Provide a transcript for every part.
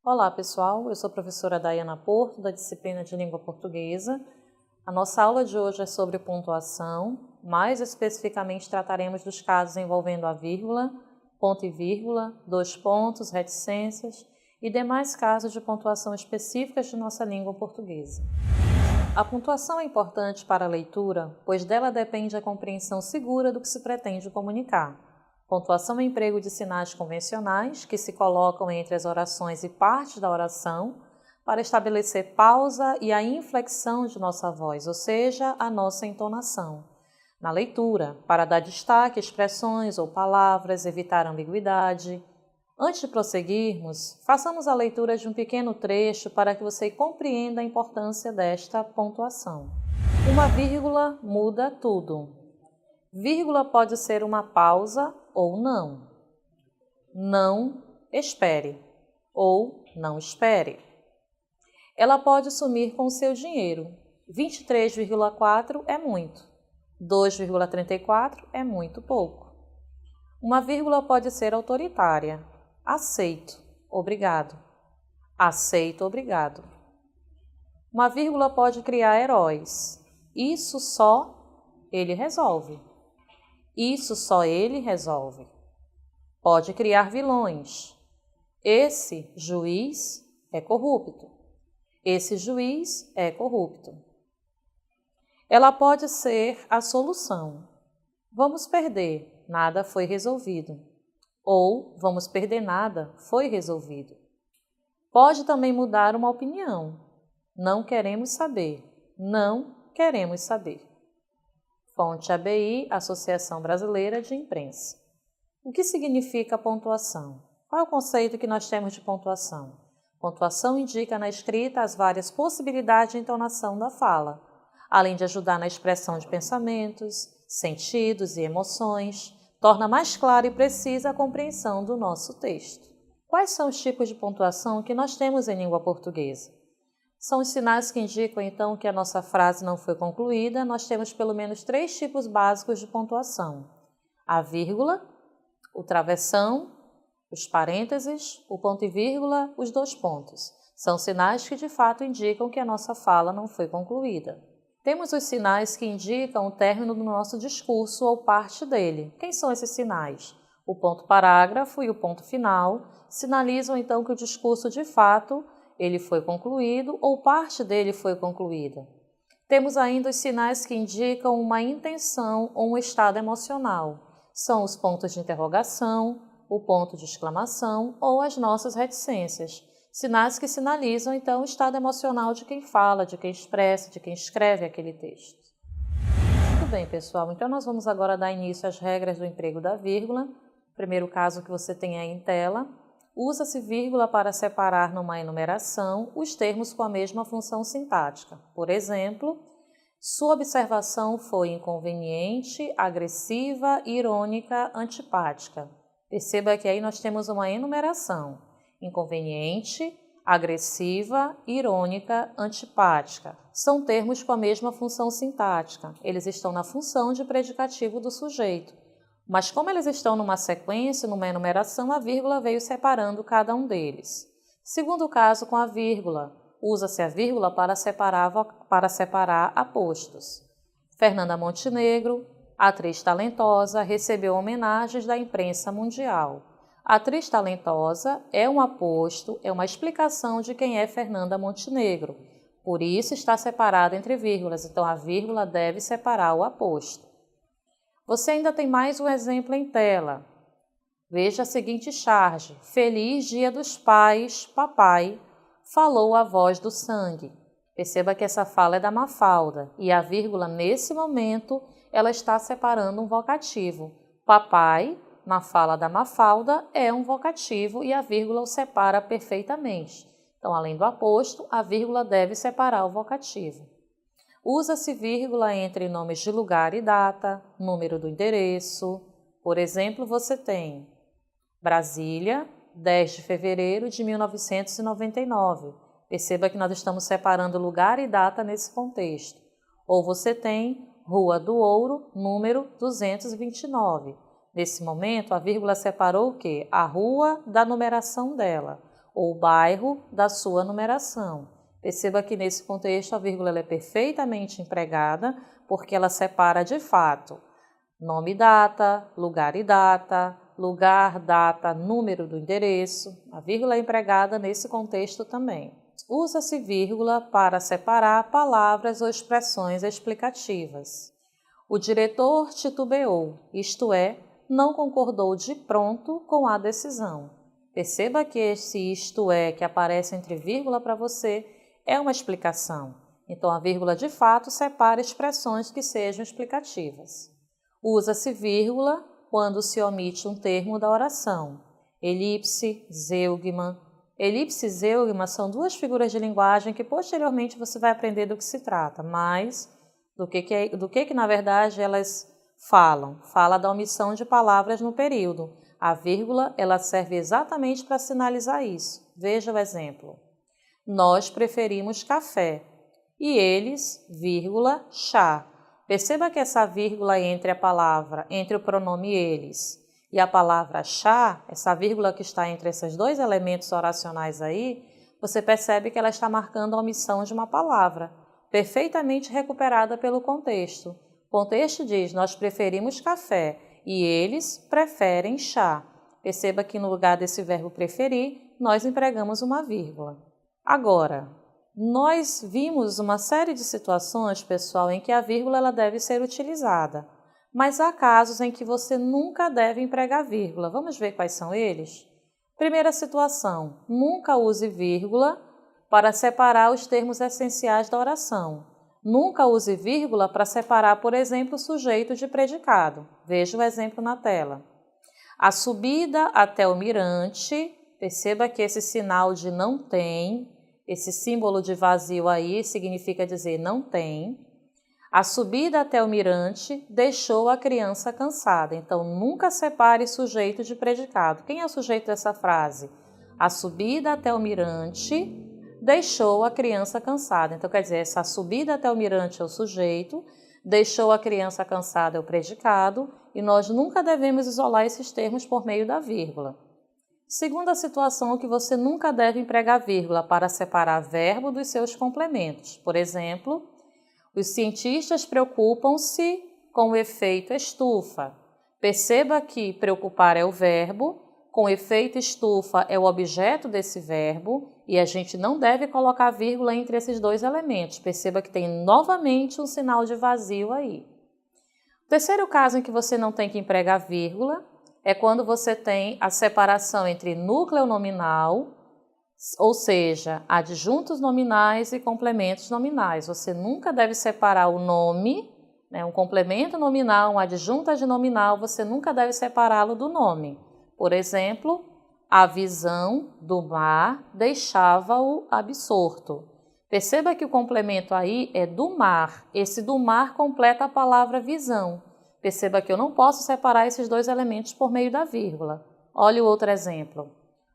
Olá pessoal, eu sou a professora Daiana Porto, da disciplina de Língua Portuguesa. A nossa aula de hoje é sobre pontuação, mais especificamente trataremos dos casos envolvendo a vírgula, ponto e vírgula, dois pontos, reticências e demais casos de pontuação específicas de nossa língua portuguesa. A pontuação é importante para a leitura, pois dela depende a compreensão segura do que se pretende comunicar. Pontuação é emprego de sinais convencionais que se colocam entre as orações e partes da oração para estabelecer pausa e a inflexão de nossa voz, ou seja, a nossa entonação. Na leitura, para dar destaque a expressões ou palavras, evitar ambiguidade. Antes de prosseguirmos, façamos a leitura de um pequeno trecho para que você compreenda a importância desta pontuação. Uma vírgula muda tudo. Vírgula pode ser uma pausa ou não. Não espere ou não espere. Ela pode sumir com o seu dinheiro. 23,4 é muito. 2,34 é muito pouco. Uma vírgula pode ser autoritária. Aceito, obrigado. Aceito, obrigado. Uma vírgula pode criar heróis. Isso só ele resolve. Isso só ele resolve. Pode criar vilões. Esse juiz é corrupto. Esse juiz é corrupto. Ela pode ser a solução. Vamos perder, nada foi resolvido. Ou vamos perder nada, foi resolvido. Pode também mudar uma opinião. Não queremos saber. Não queremos saber. Fonte ABI, Associação Brasileira de Imprensa. O que significa pontuação? Qual é o conceito que nós temos de pontuação? Pontuação indica na escrita as várias possibilidades de entonação da fala, além de ajudar na expressão de pensamentos, sentidos e emoções, torna mais clara e precisa a compreensão do nosso texto. Quais são os tipos de pontuação que nós temos em língua portuguesa? São os sinais que indicam, então, que a nossa frase não foi concluída. Nós temos pelo menos 3 tipos básicos de pontuação: a vírgula, o travessão, os parênteses, o ponto e vírgula, os dois pontos. São sinais que, de fato, indicam que a nossa fala não foi concluída. Temos os sinais que indicam o término do nosso discurso ou parte dele. Quem são esses sinais? O ponto parágrafo e o ponto final sinalizam, então, que o discurso, de fato, ele foi concluído ou parte dele foi concluída. Temos ainda os sinais que indicam uma intenção ou um estado emocional. São os pontos de interrogação, o ponto de exclamação ou as nossas reticências. Sinais que sinalizam, então, o estado emocional de quem fala, de quem expressa, de quem escreve aquele texto. Muito bem, pessoal. Então, nós vamos agora dar início às regras do emprego da vírgula. Primeiro caso que você tem aí em tela. Usa-se vírgula para separar numa enumeração os termos com a mesma função sintática. Por exemplo, sua observação foi inconveniente, agressiva, irônica, antipática. Perceba que aí nós temos uma enumeração. Inconveniente, agressiva, irônica, antipática. São termos com a mesma função sintática. Eles estão na função de predicativo do sujeito. Mas como eles estão numa sequência, numa enumeração, a vírgula veio separando cada um deles. Segundo caso com a vírgula, usa-se a vírgula para separar apostos. Fernanda Montenegro, atriz talentosa, recebeu homenagens da imprensa mundial. Atriz talentosa é um aposto, é uma explicação de quem é Fernanda Montenegro. Por isso está separada entre vírgulas, então a vírgula deve separar o aposto. Você ainda tem mais um exemplo em tela. Veja a seguinte charge. Feliz Dia dos Pais, papai, falou a voz do sangue. Perceba que essa fala é da Mafalda e a vírgula, nesse momento, ela está separando um vocativo. Papai, na fala da Mafalda, é um vocativo e a vírgula o separa perfeitamente. Então, além do aposto, a vírgula deve separar o vocativo. Usa-se vírgula entre nomes de lugar e data, número do endereço. Por exemplo, você tem Brasília, 10 de fevereiro de 1999. Perceba que nós estamos separando lugar e data nesse contexto. Ou você tem Rua do Ouro, número 229. Nesse momento, a vírgula separou o quê? A rua da numeração dela. ou bairro da sua numeração. Perceba que nesse contexto a vírgula ela é perfeitamente empregada porque ela separa de fato nome e data, lugar e data, lugar, data, número do endereço. A vírgula é empregada nesse contexto também. Usa-se vírgula para separar palavras ou expressões explicativas. O diretor titubeou, isto é, não concordou de pronto com a decisão. Perceba que esse isto é que aparece entre vírgula para você é uma explicação. Então, a vírgula de fato separa expressões que sejam explicativas. Usa-se vírgula quando se omite um termo da oração. Elipse, zeugma. Elipse e zeugma são duas figuras de linguagem que posteriormente você vai aprender do que se trata, mas do que na verdade elas falam. Fala da omissão de palavras no período. A vírgula ela serve exatamente para sinalizar isso. Veja o exemplo. Nós preferimos café e eles, vírgula, chá. Perceba que essa vírgula entre o pronome eles e a palavra chá, essa vírgula que está entre esses dois elementos oracionais aí, você percebe que ela está marcando a omissão de uma palavra, perfeitamente recuperada pelo contexto. O contexto diz, nós preferimos café e eles preferem chá. Perceba que no lugar desse verbo preferir, nós empregamos uma vírgula. Agora, nós vimos uma série de situações, pessoal, em que a vírgula ela deve ser utilizada, mas há casos em que você nunca deve empregar vírgula. Vamos ver quais são eles? Primeira situação, nunca use vírgula para separar os termos essenciais da oração. Nunca use vírgula para separar, por exemplo, o sujeito de predicado. Veja o exemplo na tela. A subida até o mirante, perceba que esse sinal de não tem, esse símbolo de vazio aí significa dizer não tem. A subida até o mirante deixou a criança cansada. Então, nunca separe sujeito de predicado. Quem é o sujeito dessa frase? A subida até o mirante deixou a criança cansada. Então, quer dizer, essa subida até o mirante é o sujeito, deixou a criança cansada é o predicado, e nós nunca devemos isolar esses termos por meio da vírgula. Segunda situação, que você nunca deve empregar vírgula para separar verbo dos seus complementos. Por exemplo, os cientistas preocupam-se com o efeito estufa. Perceba que preocupar é o verbo, com efeito estufa é o objeto desse verbo, e a gente não deve colocar vírgula entre esses dois elementos. Perceba que tem novamente um sinal de vazio aí. O terceiro caso em que você não tem que empregar vírgula é quando você tem a separação entre núcleo nominal, ou seja, adjuntos nominais e complementos nominais. Você nunca deve separar o nome, um complemento nominal, um adjunto adnominal, você nunca deve separá-lo do nome. Por exemplo, a visão do mar deixava-o absorto. Perceba que o complemento aí é do mar. Esse do mar completa a palavra visão. Perceba que eu não posso separar esses dois elementos por meio da vírgula. Olha o outro exemplo.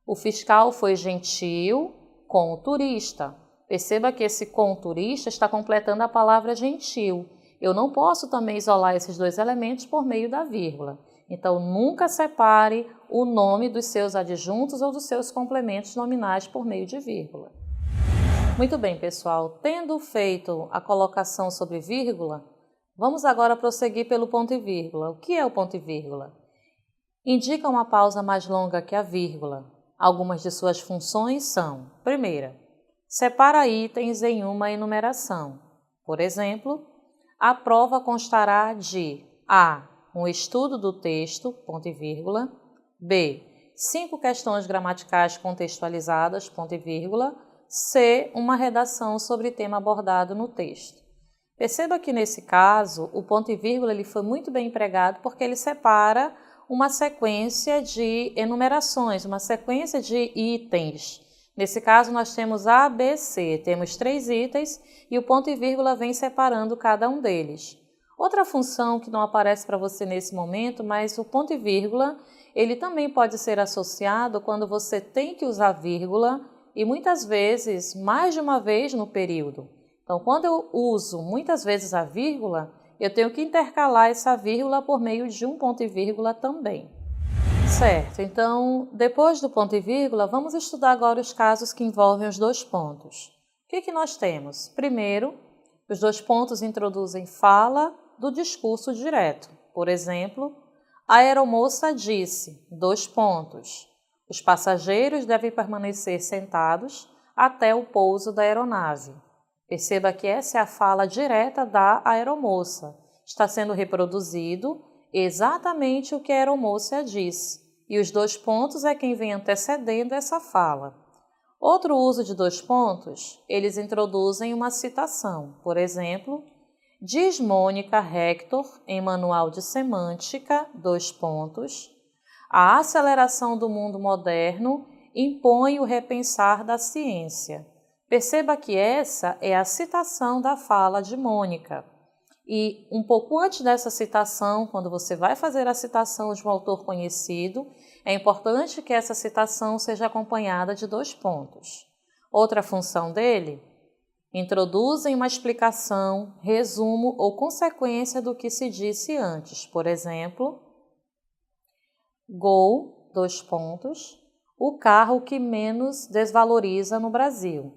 O fiscal foi gentil com o turista. Perceba que esse com o turista está completando a palavra gentil. Eu não posso também isolar esses dois elementos por meio da vírgula. Então, nunca separe o nome dos seus adjuntos ou dos seus complementos nominais por meio de vírgula. Muito bem, pessoal. Tendo feito a colocação sobre vírgula, vamos agora prosseguir pelo ponto e vírgula. O que é o ponto e vírgula? Indica uma pausa mais longa que a vírgula. Algumas de suas funções são: primeira, separa itens em uma enumeração. Por exemplo, a prova constará de A. Um estudo do texto, ponto e vírgula. B. 5 questões gramaticais contextualizadas, ponto e vírgula. C. Uma redação sobre tema abordado no texto. Perceba que nesse caso, o ponto e vírgula ele foi muito bem empregado porque ele separa uma sequência de enumerações, uma sequência de itens. Nesse caso, nós temos A, B, C. Temos 3 itens e o ponto e vírgula vem separando cada um deles. Outra função que não aparece para você nesse momento, mas o ponto e vírgula, ele também pode ser associado quando você tem que usar vírgula e muitas vezes, mais de uma vez no período. Então, quando eu uso muitas vezes a vírgula, eu tenho que intercalar essa vírgula por meio de um ponto e vírgula também. Certo, então, depois do ponto e vírgula, vamos estudar agora os casos que envolvem os dois pontos. O que nós temos? Primeiro, os dois pontos introduzem fala do discurso direto. Por exemplo, a aeromoça disse, dois pontos. Os passageiros devem permanecer sentados até o pouso da aeronave. Perceba que essa é a fala direta da aeromoça. Está sendo reproduzido exatamente o que a aeromoça disse. E os dois pontos é quem vem antecedendo essa fala. Outro uso de dois pontos, eles introduzem uma citação. Por exemplo, diz Mônica Hector, em Manual de Semântica, dois pontos, a aceleração do mundo moderno impõe o repensar da ciência. Perceba que essa é a citação da fala de Mônica. E um pouco antes dessa citação, quando você vai fazer a citação de um autor conhecido, é importante que essa citação seja acompanhada de dois pontos. Outra função dele, introduzem uma explicação, resumo ou consequência do que se disse antes. Por exemplo, Gol, dois pontos, o carro que menos desvaloriza no Brasil.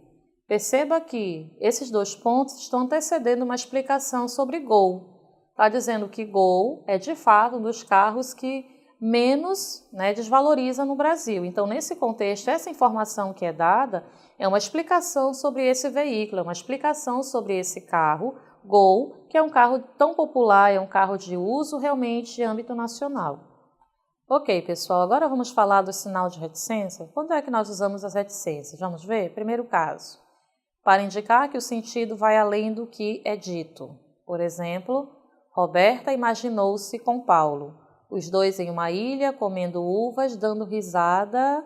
Perceba que esses dois pontos estão antecedendo uma explicação sobre Gol. Está dizendo que Gol é, de fato, um dos carros que menos desvaloriza no Brasil. Então, nesse contexto, essa informação que é dada é uma explicação sobre esse veículo, é uma explicação sobre esse carro, Gol, que é um carro tão popular, é um carro de uso realmente de âmbito nacional. Ok, pessoal, agora vamos falar do sinal de reticência. Quando é que nós usamos as reticências? Vamos ver? Primeiro caso, para indicar que o sentido vai além do que é dito. Por exemplo, Roberta imaginou-se com Paulo, os dois em uma ilha, comendo uvas, dando risada,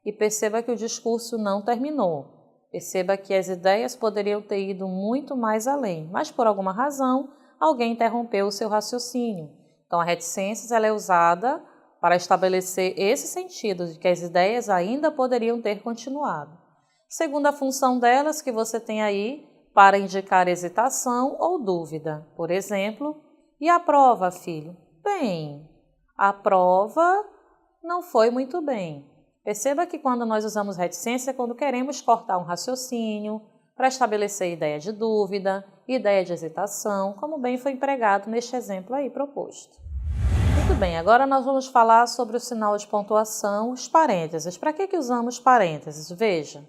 e perceba que o discurso não terminou. Perceba que as ideias poderiam ter ido muito mais além, mas por alguma razão, alguém interrompeu o seu raciocínio. Então, a reticência ela é usada para estabelecer esse sentido de que as ideias ainda poderiam ter continuado. Segunda função delas, que você tem aí, para indicar hesitação ou dúvida. Por exemplo, e a prova, filho? Bem, a prova não foi muito bem. Perceba que quando nós usamos reticência é quando queremos cortar um raciocínio, para estabelecer ideia de dúvida, ideia de hesitação, como bem foi empregado neste exemplo aí proposto. Muito bem, agora nós vamos falar sobre o sinal de pontuação, os parênteses. Para que usamos parênteses? Veja.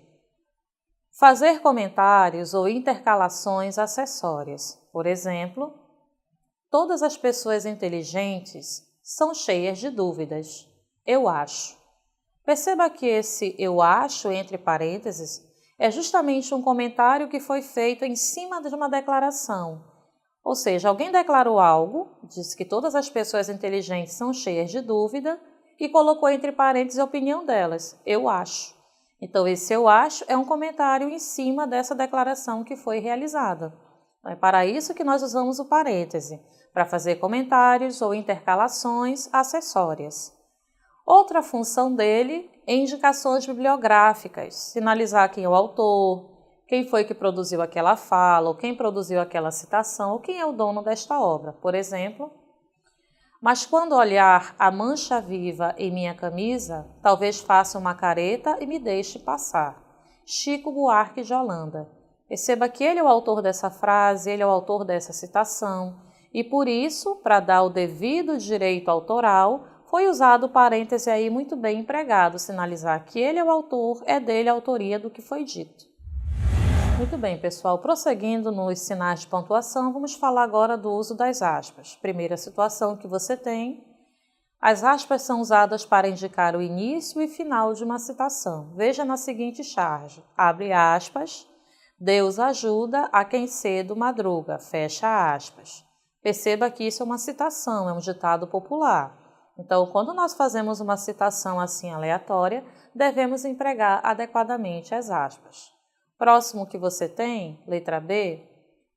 Fazer comentários ou intercalações acessórias. Por exemplo, todas as pessoas inteligentes são cheias de dúvidas. Eu acho. Perceba que esse eu acho, entre parênteses, é justamente um comentário que foi feito em cima de uma declaração. Ou seja, alguém declarou algo, disse que todas as pessoas inteligentes são cheias de dúvida e colocou entre parênteses a opinião delas. Eu acho. Então, esse eu acho é um comentário em cima dessa declaração que foi realizada. É para isso que nós usamos o parêntese, para fazer comentários ou intercalações acessórias. Outra função dele é indicações bibliográficas, sinalizar quem é o autor, quem foi que produziu aquela fala, ou quem produziu aquela citação, ou quem é o dono desta obra. Por exemplo, mas quando olhar a mancha viva em minha camisa, talvez faça uma careta e me deixe passar. Chico Buarque de Holanda. Perceba que ele é o autor dessa frase, ele é o autor dessa citação, e por isso, para dar o devido direito autoral, foi usado o parêntese aí muito bem empregado, sinalizar que ele é o autor, é dele a autoria do que foi dito. Muito bem, pessoal, prosseguindo nos sinais de pontuação, vamos falar agora do uso das aspas. Primeira situação que você tem, as aspas são usadas para indicar o início e final de uma citação. Veja na seguinte charge, abre aspas, Deus ajuda a quem cedo madruga, fecha aspas. Perceba que isso é uma citação, é um ditado popular. Então, quando nós fazemos uma citação assim aleatória, devemos empregar adequadamente as aspas. Próximo que você tem, letra B,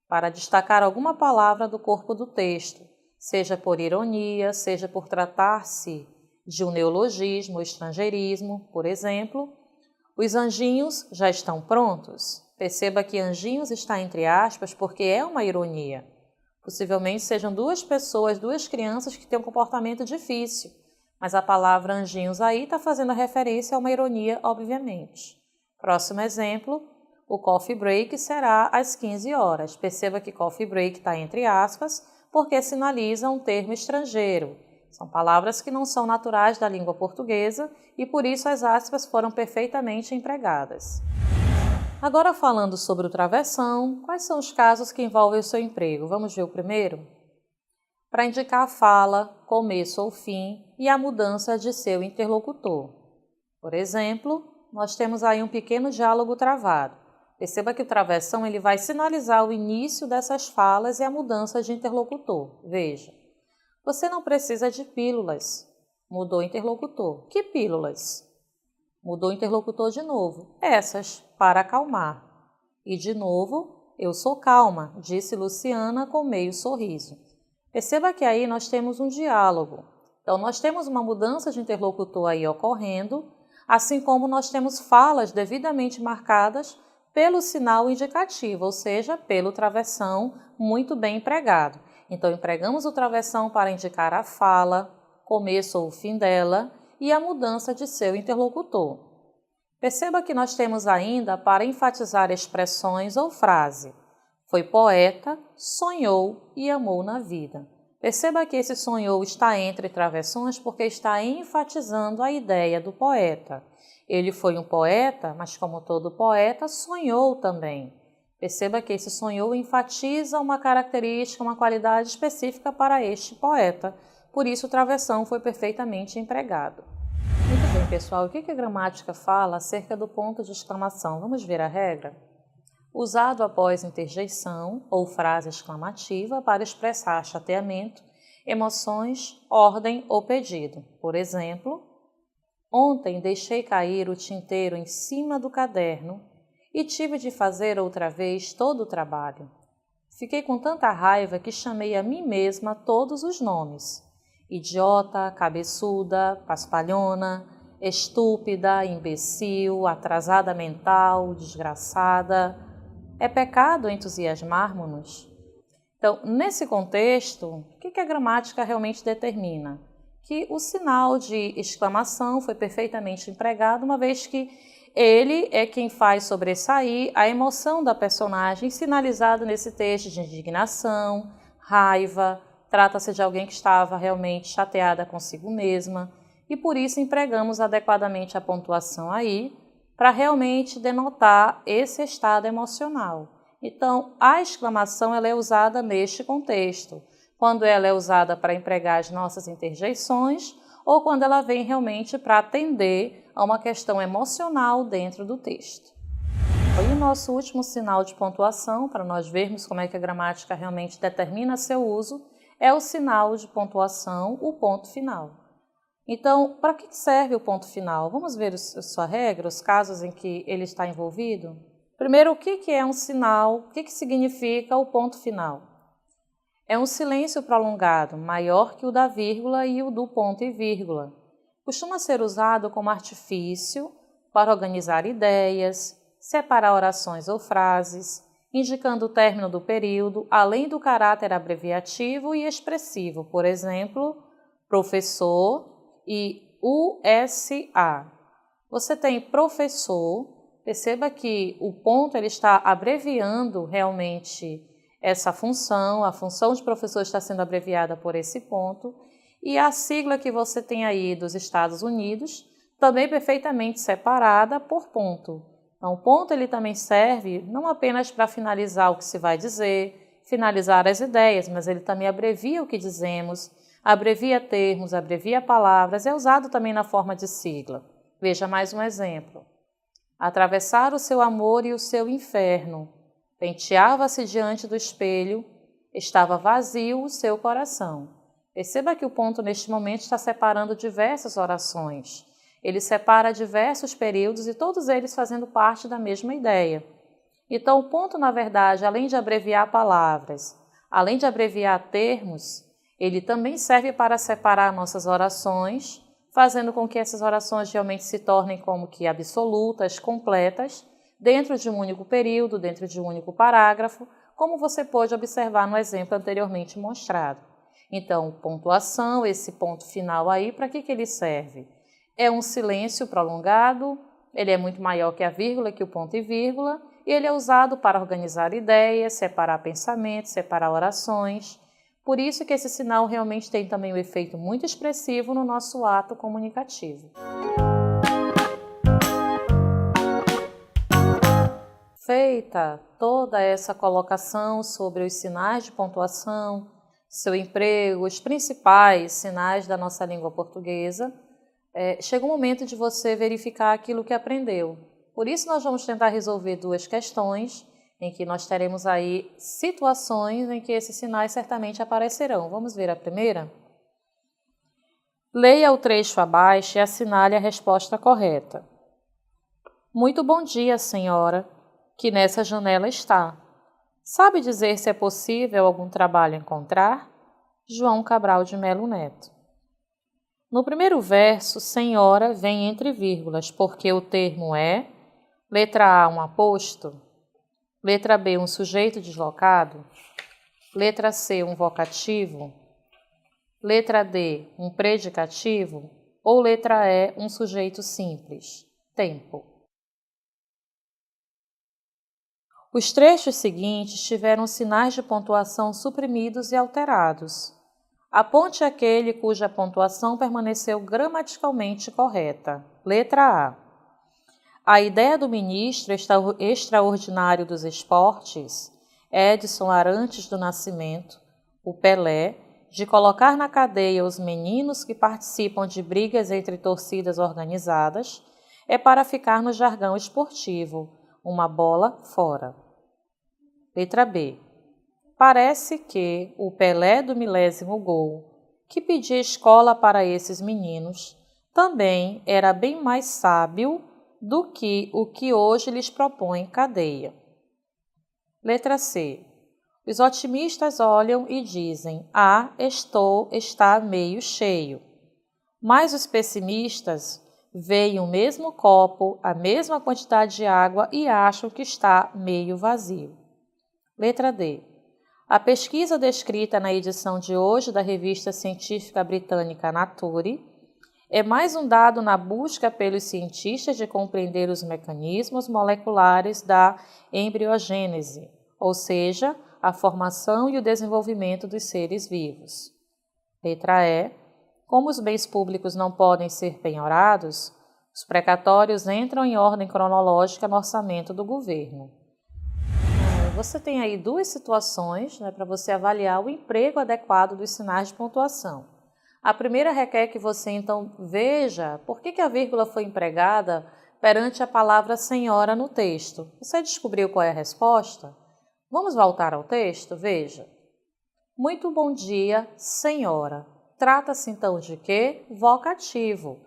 para destacar alguma palavra do corpo do texto, seja por ironia, seja por tratar-se de um neologismo ou estrangeirismo, por exemplo, os anjinhos já estão prontos. Perceba que anjinhos está entre aspas porque é uma ironia. Possivelmente sejam duas pessoas, duas crianças que têm um comportamento difícil. Mas a palavra anjinhos aí está fazendo referência a uma ironia, obviamente. Próximo exemplo, o coffee break será às 15 horas. Perceba que coffee break está entre aspas, porque sinaliza um termo estrangeiro. São palavras que não são naturais da língua portuguesa e por isso as aspas foram perfeitamente empregadas. Agora falando sobre o travessão, quais são os casos que envolvem o seu emprego? Vamos ver o primeiro? Para indicar a fala, começo ou fim e a mudança de seu interlocutor. Por exemplo, nós temos aí um pequeno diálogo travado. Perceba que o travessão ele vai sinalizar o início dessas falas e a mudança de interlocutor. Veja, você não precisa de pílulas. Mudou o interlocutor. Que pílulas? Mudou o interlocutor de novo. Essas, para acalmar. E de novo, eu sou calma, disse Luciana com meio sorriso. Perceba que aí nós temos um diálogo. Então, nós temos uma mudança de interlocutor aí ocorrendo, assim como nós temos falas devidamente marcadas pelo sinal indicativo, ou seja, pelo travessão muito bem empregado. Então, empregamos o travessão para indicar a fala, começo ou fim dela e a mudança de seu interlocutor. Perceba que nós temos ainda para enfatizar expressões ou frase. Foi poeta, sonhou e amou na vida. Perceba que esse sonhou está entre travessões porque está enfatizando a ideia do poeta. Ele foi um poeta, mas como todo poeta, sonhou também. Perceba que esse sonhou enfatiza uma característica, uma qualidade específica para este poeta. Por isso, o travessão foi perfeitamente empregado. Muito bem, pessoal. O que a gramática fala acerca do ponto de exclamação? Vamos ver a regra? Usado após interjeição ou frase exclamativa para expressar chateamento, emoções, ordem ou pedido. Por exemplo, ontem deixei cair o tinteiro em cima do caderno e tive de fazer outra vez todo o trabalho. Fiquei com tanta raiva que chamei a mim mesma todos os nomes. Idiota, cabeçuda, paspalhona, estúpida, imbecil, atrasada mental, desgraçada. É pecado entusiasmarmos-nos? Então, nesse contexto, o que a gramática realmente determina? Que o sinal de exclamação foi perfeitamente empregado, uma vez que ele é quem faz sobressair a emoção da personagem, sinalizado nesse texto de indignação, raiva, trata-se de alguém que estava realmente chateada consigo mesma, e por isso empregamos adequadamente a pontuação aí, para realmente denotar esse estado emocional. Então, a exclamação ela é usada neste contexto, quando ela é usada para empregar as nossas interjeições ou quando ela vem realmente para atender a uma questão emocional dentro do texto. E o nosso último sinal de pontuação, para nós vermos como é que a gramática realmente determina seu uso, é o sinal de pontuação, o ponto final. Então, para que serve o ponto final? Vamos ver a sua regra, os casos em que ele está envolvido? Primeiro, o que é um sinal? O que significa o ponto final? É um silêncio prolongado, maior que o da vírgula e o do ponto e vírgula. Costuma ser usado como artifício para organizar ideias, separar orações ou frases, indicando o término do período, além do caráter abreviativo e expressivo, por exemplo, professor e USA. Você tem professor, perceba que o ponto ele está abreviando realmente essa função, a função de professor está sendo abreviada por esse ponto, e a sigla que você tem aí dos Estados Unidos, também perfeitamente separada por ponto. Então, o ponto ele também serve não apenas para finalizar o que se vai dizer, finalizar as ideias, mas ele também abrevia o que dizemos, abrevia termos, abrevia palavras, é usado também na forma de sigla. Veja mais um exemplo. Atravessar o seu amor e o seu inferno. Penteava-se diante do espelho, estava vazio o seu coração. Perceba que o ponto neste momento está separando diversas orações. Ele separa diversos períodos e todos eles fazendo parte da mesma ideia. Então, o ponto, na verdade, além de abreviar palavras, além de abreviar termos, ele também serve para separar nossas orações, fazendo com que essas orações realmente se tornem como que absolutas, completas, dentro de um único período, dentro de um único parágrafo, como você pôde observar no exemplo anteriormente mostrado. Então, pontuação, esse ponto final aí, para que ele serve? É um silêncio prolongado, ele é muito maior que a vírgula, que o ponto e vírgula, e ele é usado para organizar ideias, separar pensamentos, separar orações. Por isso que esse sinal realmente tem também um efeito muito expressivo no nosso ato comunicativo. Feita toda essa colocação sobre os sinais de pontuação, seu emprego, os principais sinais da nossa língua portuguesa, chega o momento de você verificar aquilo que aprendeu. Por isso nós vamos tentar resolver duas questões, em que nós teremos aí situações em que esses sinais certamente aparecerão. Vamos ver a primeira? Leia o trecho abaixo e assinale a resposta correta. Muito bom dia, senhora, que nessa janela está. Sabe dizer se é possível algum trabalho encontrar? João Cabral de Melo Neto. No primeiro verso, senhora vem entre vírgulas, porque o termo é, letra A, um aposto, letra B, um sujeito deslocado, letra C, um vocativo, letra D, um predicativo, ou letra E, um sujeito simples, tempo. Os trechos seguintes tiveram sinais de pontuação suprimidos e alterados. Aponte aquele cuja pontuação permaneceu gramaticalmente correta. Letra A. A ideia do ministro extraordinário dos esportes, Edson Arantes do Nascimento, o Pelé, de colocar na cadeia os meninos que participam de brigas entre torcidas organizadas, é para ficar no jargão esportivo, uma bola fora. Letra B. Parece que o Pelé do milésimo gol, que pedia escola para esses meninos, também era bem mais sábio do que o que hoje lhes propõe cadeia. Letra C. Os otimistas olham e dizem, está meio cheio. Mas os pessimistas veem o mesmo copo, a mesma quantidade de água e acham que está meio vazio. Letra D. A pesquisa descrita na edição de hoje da revista científica britânica Nature é mais um dado na busca pelos cientistas de compreender os mecanismos moleculares da embriogênese, ou seja, a formação e o desenvolvimento dos seres vivos. Letra E. Como os bens públicos não podem ser penhorados, os precatórios entram em ordem cronológica no orçamento do governo. Você tem aí duas situações, para você avaliar o emprego adequado dos sinais de pontuação. A primeira requer que você, então, veja por que a vírgula foi empregada perante a palavra senhora no texto. Você descobriu qual é a resposta? Vamos voltar ao texto? Veja. Muito bom dia, senhora. Trata-se, então, de quê? Vocativo.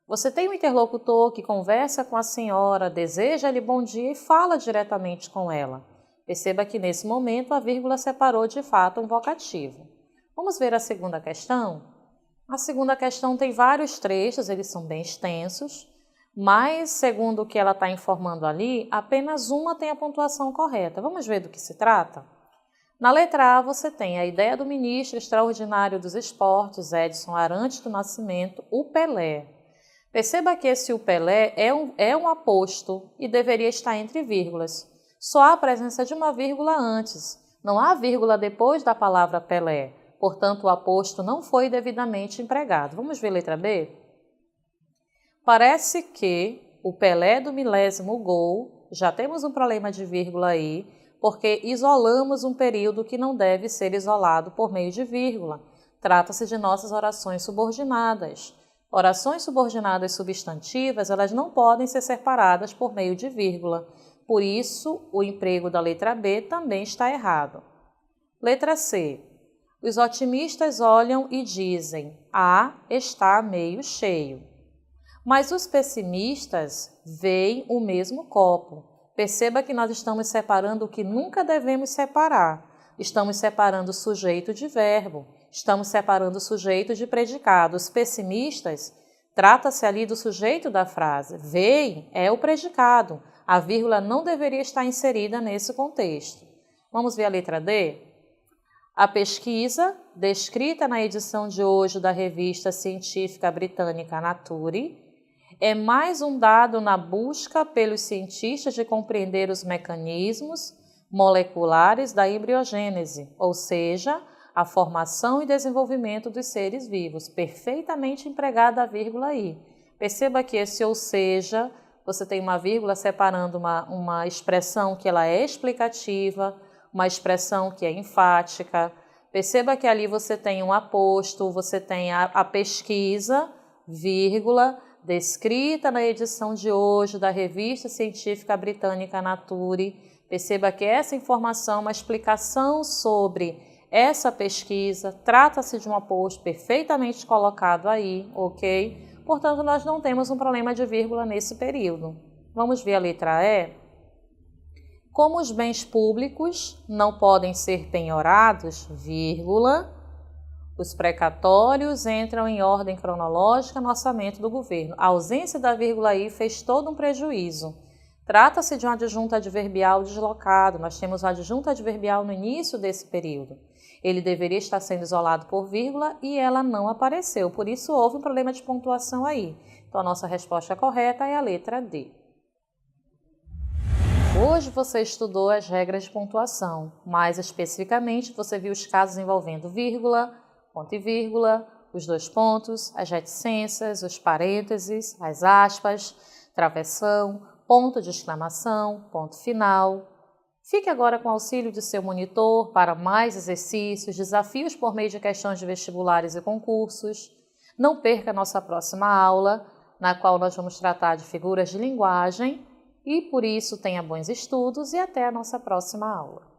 Você tem um interlocutor que conversa com a senhora, deseja-lhe bom dia e fala diretamente com ela. Perceba que nesse momento a vírgula separou de fato um vocativo. Vamos ver a segunda questão? A segunda questão tem vários trechos, eles são bem extensos, mas segundo o que ela está informando ali, apenas uma tem a pontuação correta. Vamos ver do que se trata? Na letra A você tem a ideia do ministro extraordinário dos esportes, Edson Arantes do Nascimento, o Pelé. Perceba que esse o Pelé é um aposto e deveria estar entre vírgulas. Só há a presença de uma vírgula antes, não há vírgula depois da palavra Pelé, portanto o aposto não foi devidamente empregado. Vamos ver a letra B? Parece que o Pelé do milésimo gol, já temos um problema de vírgula aí, porque isolamos um período que não deve ser isolado por meio de vírgula. Trata-se de nossas orações subordinadas. Orações subordinadas substantivas, elas não podem ser separadas por meio de vírgula. Por isso, o emprego da letra B também está errado. Letra C. Os otimistas olham e dizem, está meio cheio. Mas os pessimistas veem o mesmo copo. Perceba que nós estamos separando o que nunca devemos separar. Estamos separando sujeito de verbo. Estamos separando sujeito de predicado. Os pessimistas, trata-se ali do sujeito da frase. Veem é o predicado. A vírgula não deveria estar inserida nesse contexto. Vamos ver a letra D? A pesquisa, descrita na edição de hoje da revista científica britânica Nature, é mais um dado na busca pelos cientistas de compreender os mecanismos moleculares da embriogênese, ou seja, a formação e desenvolvimento dos seres vivos, perfeitamente empregada a vírgula aí. Perceba que esse ou seja, você tem uma vírgula separando uma expressão que ela é explicativa, uma expressão que é enfática. Perceba que ali você tem um aposto, você tem a pesquisa, vírgula, descrita na edição de hoje da revista científica britânica Nature. Perceba que essa informação é uma explicação sobre essa pesquisa, trata-se de um aposto perfeitamente colocado aí, ok? Portanto, nós não temos um problema de vírgula nesse período. Vamos ver a letra E? Como os bens públicos não podem ser penhorados, vírgula, os precatórios entram em ordem cronológica no orçamento do governo. A ausência da vírgula aí fez todo um prejuízo. Trata-se de um adjunto adverbial deslocado. Nós temos o adjunto adverbial no início desse período. Ele deveria estar sendo isolado por vírgula e ela não apareceu. Por isso, houve um problema de pontuação aí. Então, a nossa resposta correta é a letra D. Hoje você estudou as regras de pontuação. Mais especificamente, você viu os casos envolvendo vírgula, ponto e vírgula, os dois pontos, as reticências, os parênteses, as aspas, travessão, ponto de exclamação, ponto final. Fique agora com o auxílio de seu monitor para mais exercícios, desafios por meio de questões de vestibulares e concursos. Não perca a nossa próxima aula, na qual nós vamos tratar de figuras de linguagem, e por isso tenha bons estudos e até a nossa próxima aula.